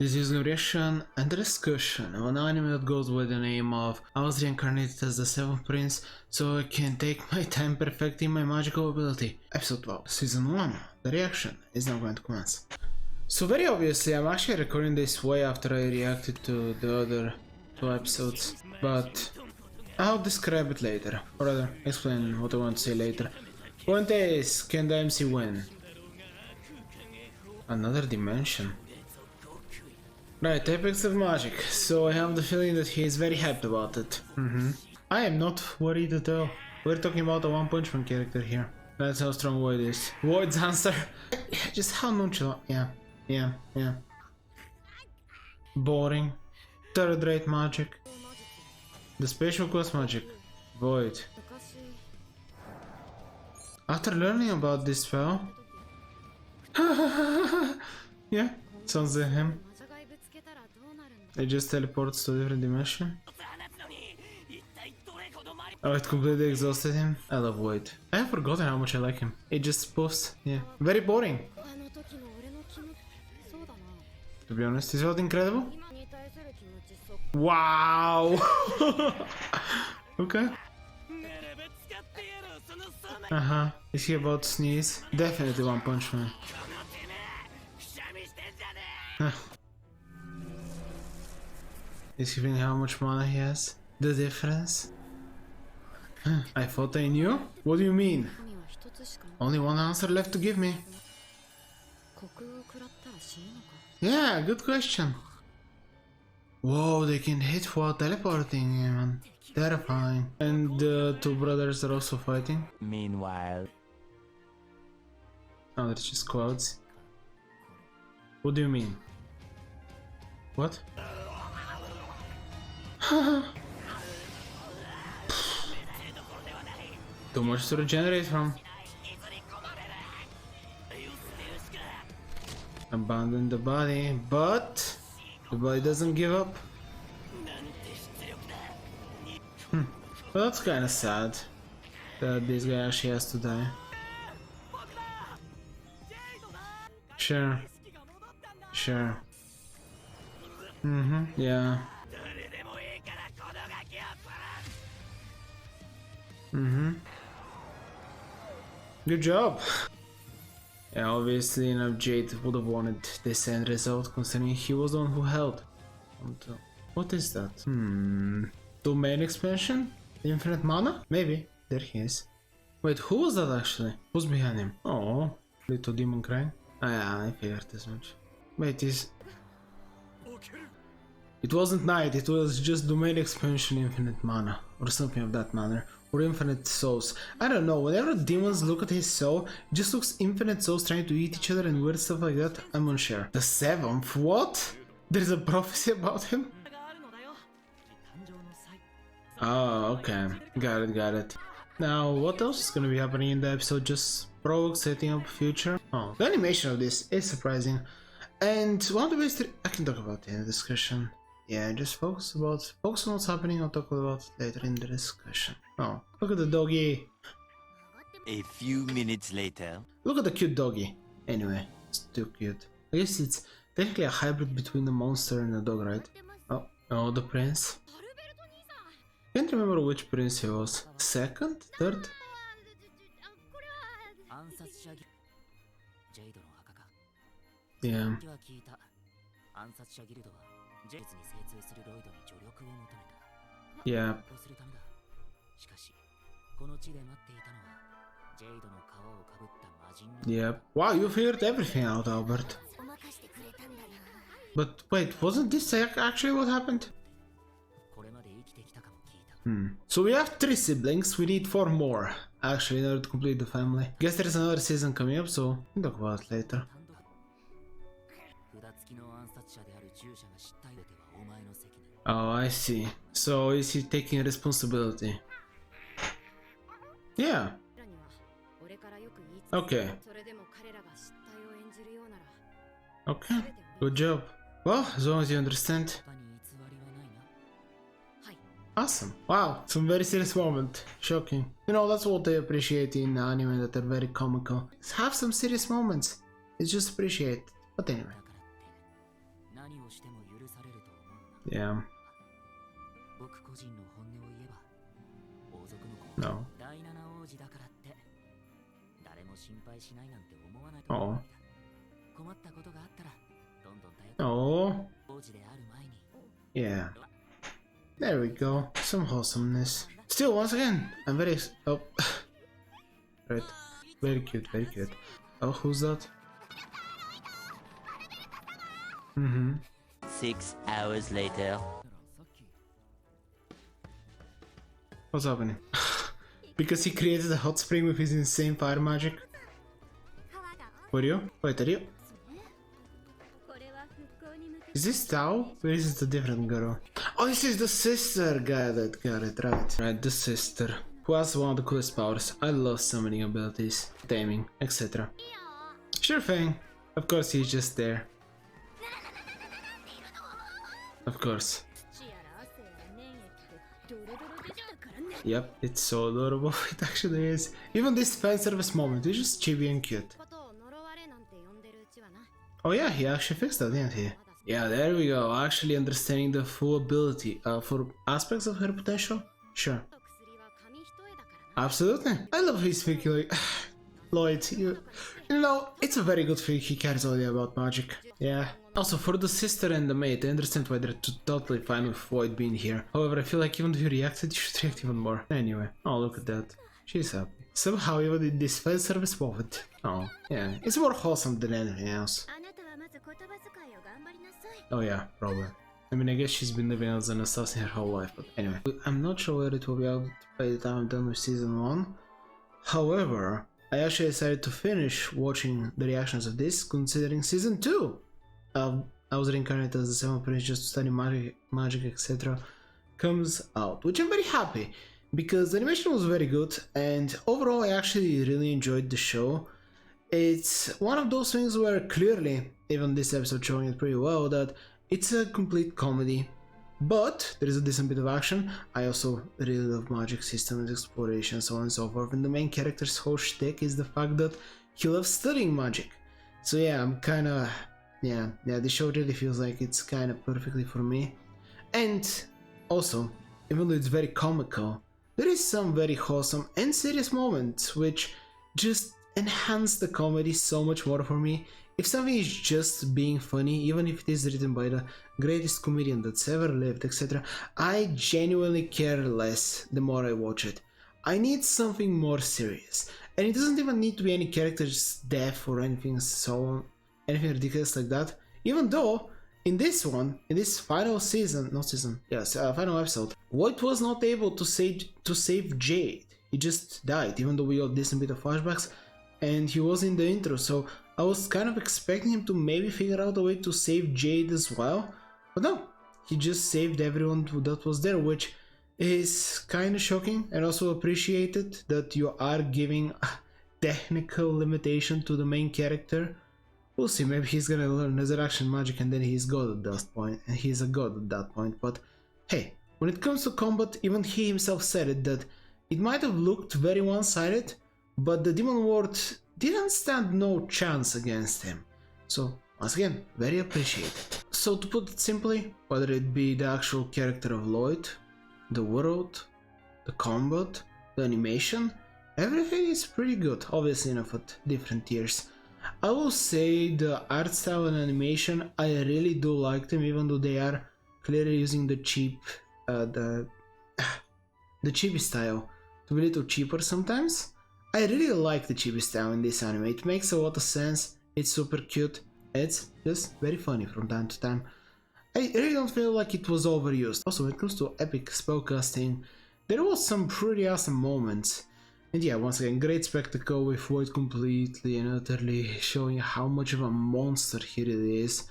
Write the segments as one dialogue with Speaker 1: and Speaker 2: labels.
Speaker 1: This is a reaction and a discussion of an anime that goes by the name of I Was Reincarnated as the Seventh Prince, so I can take my time perfecting my magical ability. Episode 12, Season 1. The reaction is now going to commence. So very obviously I'm actually recording this way after I reacted to the other two episodes, but I'll describe it later, or rather explain what I want to say later. Point is, can the MC win? Another dimension. Right, Apex of Magic, so I have the feeling that he is very hyped about it. I am not worried at all. We're talking about a One Punch Man character here. That's how strong Void is. Void's answer. Just how nonchalant. Yeah. Boring. Third rate magic. The special class magic. Void. After learning about this spell. Yeah, sounds like him. It just teleports to a different dimension. Oh, it completely exhausted him. I love Void. I have forgotten how much I like him. It just spoofs. Yeah. Very boring. To be honest, is that incredible? Wow! Okay. Is he about to sneeze? Definitely One Punch Man. Is he feeling how much mana he has? The difference? I thought I knew? What do you mean? Only one answer left to give me. Yeah, good question. Whoa, they can hit while teleporting, man. Terrifying. And the two brothers are also fighting.
Speaker 2: Meanwhile.
Speaker 1: Oh, that's just clouds. What do you mean? What? Too much to regenerate from. Abandon the body, but the body doesn't give up. Well, that's kinda sad that this guy actually has to die. Sure. Yeah. Good job. Yeah, obviously, Jade would have wanted this end result, considering he was the one who held. What is that? Domain expansion? Infinite mana? Maybe. There he is. Wait, who was that actually? Who's behind him? Oh, little demon crying. Ah, yeah, I figured as much. Wait, it wasn't night, it was just domain expansion infinite mana, or something of that manner. Or infinite souls. I don't know, whenever demons look at his soul, it just looks infinite souls trying to eat each other and weird stuff like that. I'm unsure. The seventh? What? There's a prophecy about him? Oh, okay. Got it. Now, what else is gonna be happening in the episode? Just prologue setting up future? Oh, the animation of this is surprising. And one of the ways I can talk about in the discussion. Yeah, just focus on what's happening. I'll talk about it later in the discussion. Oh, look at the doggy.
Speaker 2: A few minutes later.
Speaker 1: Look at the cute doggy. Anyway, it's too cute. I guess it's technically a hybrid between the monster and the dog, right? Oh, the prince. Can't remember which prince he was. Second? Third? Yeah. Yeah. Yep. Wow, you've figured everything out, Albert. But wait, wasn't this actually what happened? So we have 3 siblings, we need 4 more, actually, in order to complete the family. Guess there's another season coming up, so we'll talk about it later. Oh, I see. So is he taking responsibility? Yeah. Okay. Good job. Well, as long as you understand. Awesome. Wow, some very serious moment. Shocking. You know, that's what I appreciate in anime, that are very comical. Have some serious moments. It's just appreciated. But anyway. Yeah. No. Oh. Oh. Yeah. There we go. Some wholesomeness. Still, once again, I'm very. Oh. Right. Very cute, very cute. Oh, who's that?
Speaker 2: 6 hours later.
Speaker 1: What's happening? Because he created a hot spring with his insane fire magic? Were you? Wait, are you? Is this Tao? Or is it a different girl? Oh, this is the sister! Got it, right. Right, the sister. Who has one of the coolest powers. I love summoning abilities, taming, etc. Sure thing. Of course, he's just there. Of course. Yep, it's so adorable, it actually is. Even this fan service moment is just chibi and cute. Oh yeah, he actually fixed that, didn't he? Yeah, there we go, actually understanding the full ability for aspects of her potential? Sure. Absolutely. I love his thinking like, Lloyd, you know, it's a very good thing he cares only about magic. Yeah. Also, for the sister and the mate, I understand why they're totally fine with Void being here. However, I feel like even if you reacted, you should react even more. Anyway, oh look at that. She's happy. Somehow even in this fan service moment. Oh, yeah. It's more wholesome than anything else. Oh yeah, probably. I mean, I guess she's been living as an assassin her whole life, but anyway. I'm not sure whether it will be out by the time I'm done with season 1. However, I actually decided to finish watching the reactions of this, considering season 2. I Was Reincarnated as the 7th Prince just to study magic, etc. comes out, which I'm very happy, because the animation was very good, and overall I actually really enjoyed the show. It's one of those things where clearly, even this episode showing it pretty well, that it's a complete comedy, but there is a decent bit of action. I also really love magic systems, exploration, so on and so forth, and the main character's whole shtick is the fact that he loves studying magic. So yeah, I'm kinda... Yeah, the show really feels like it's kinda perfectly for me. And also, even though it's very comical, there is some very wholesome and serious moments which just enhance the comedy so much more for me. If something is just being funny, even if it is written by the greatest comedian that's ever lived, etc., I genuinely care less the more I watch it. I need something more serious, and it doesn't even need to be any character's death or anything ridiculous like that. Even though in this final final episode, Void was not able to save Jade. He just died, even though we got this bit of flashbacks, and he was in the intro, so I was kind of expecting him to maybe figure out a way to save Jade as well, but no, he just saved everyone that was there, which is kind of shocking, and also appreciated that you are giving a technical limitation to the main character. We'll see, maybe he's gonna learn resurrection magic and then he's god at that point, and he's a god at that point, but hey, when it comes to combat, even he himself said it, that it might have looked very one-sided, but the Demon Lord didn't stand no chance against him. So, once again, very appreciated. So to put it simply, whether it be the actual character of Lloyd, the world, the combat, the animation, everything is pretty good, obviously enough at different tiers. I will say the art style and animation, I really do like them, even though they are clearly using the cheap, the chibi style to be a little cheaper sometimes. I really like the chibi style in this anime, it makes a lot of sense, it's super cute, it's just very funny from time to time. I really don't feel like it was overused. Also, when it comes to epic spellcasting, there was some pretty awesome moments. And yeah, once again, great spectacle with Void completely and utterly showing how much of a monster he really is.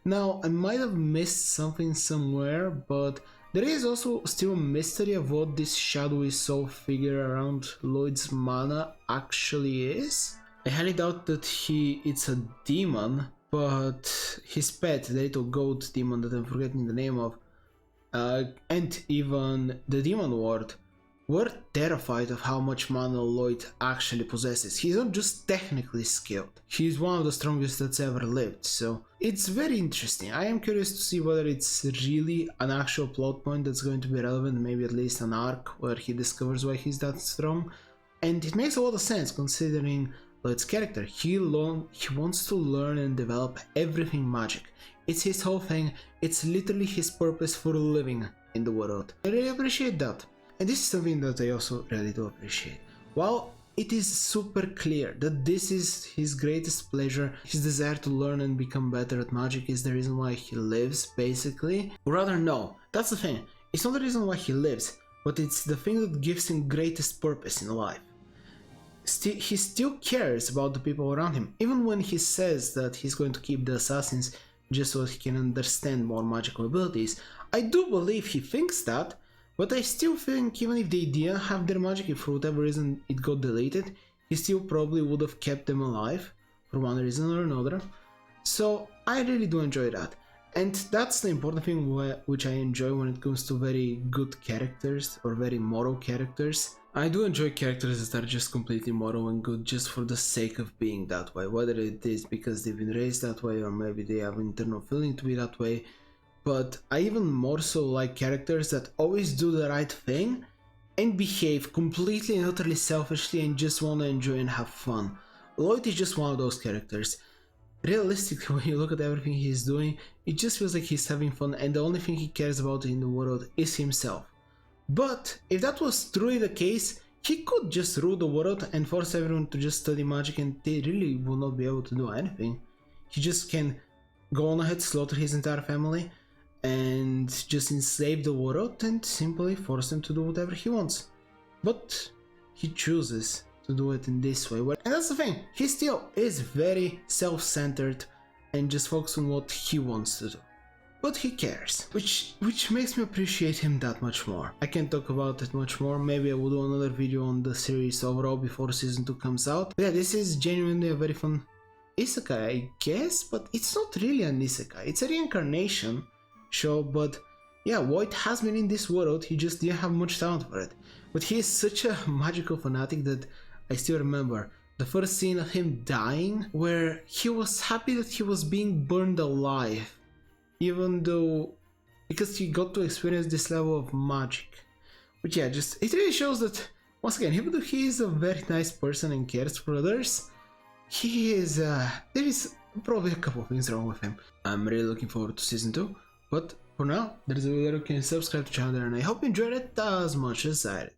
Speaker 1: Now, I might have missed something somewhere, but there is also still a mystery of what this shadowy soul figure around Lloyd's mana actually is. I highly doubt that it's a demon, but his pet, the little goat demon that I'm forgetting the name of, and even the Demon Lord were terrified of how much mana Lloyd actually possesses. He's not just technically skilled, he's one of the strongest that's ever lived, so it's very interesting. I am curious to see whether it's really an actual plot point that's going to be relevant, maybe at least an arc where he discovers why he's that strong. And it makes a lot of sense considering Lloyd's character. He wants to learn and develop everything magic. It's his whole thing, it's literally his purpose for living in the world. I really appreciate that. And this is something that I also really do appreciate. While it is super clear that this is his greatest pleasure, his desire to learn and become better at magic is the reason why he lives, basically. Or rather, no, that's the thing. It's not the reason why he lives, but it's the thing that gives him greatest purpose in life. He still cares about the people around him, even when he says that he's going to keep the assassins just so he can understand more magical abilities. I do believe he thinks that, but I still think even if they didn't have their magic, if for whatever reason it got deleted, he still probably would have kept them alive, for one reason or another. So I really do enjoy that. And that's the important thing which I enjoy when it comes to very good characters, or very moral characters. I do enjoy characters that are just completely moral and good just for the sake of being that way, whether it is because they've been raised that way or maybe they have an internal feeling to be that way. But I even more so like characters that always do the right thing and behave completely and utterly selfishly and just want to enjoy and have fun. Lloyd is just one of those characters. Realistically, when you look at everything he's doing, it just feels like he's having fun and the only thing he cares about in the world is himself. But if that was truly the case, he could just rule the world and force everyone to just study magic and they really will not be able to do anything. He just can go on ahead, slaughter his entire family, and just enslave the world and simply force them to do whatever he wants. But he chooses to do it in this way. And that's the thing, he still is very self-centered and just focuses on what he wants to do. But he cares, which makes me appreciate him that much more. I can't talk about it much more, maybe I will do another video on the series overall before season 2 comes out. But yeah, this is genuinely a very fun isekai, I guess, but it's not really an isekai, it's a reincarnation show, but yeah, Void has been in this world, he just didn't have much talent for it. But he is such a magical fanatic that I still remember the first scene of him dying, where he was happy that he was being burned alive, even though, because he got to experience this level of magic. But yeah, just, it really shows that, once again, even though he is a very nice person and cares for others, he is, there is probably a couple of things wrong with him. I'm really looking forward to season 2. But for now, there's a video you can subscribe to the channel there, and I hope you enjoyed it as much as I did.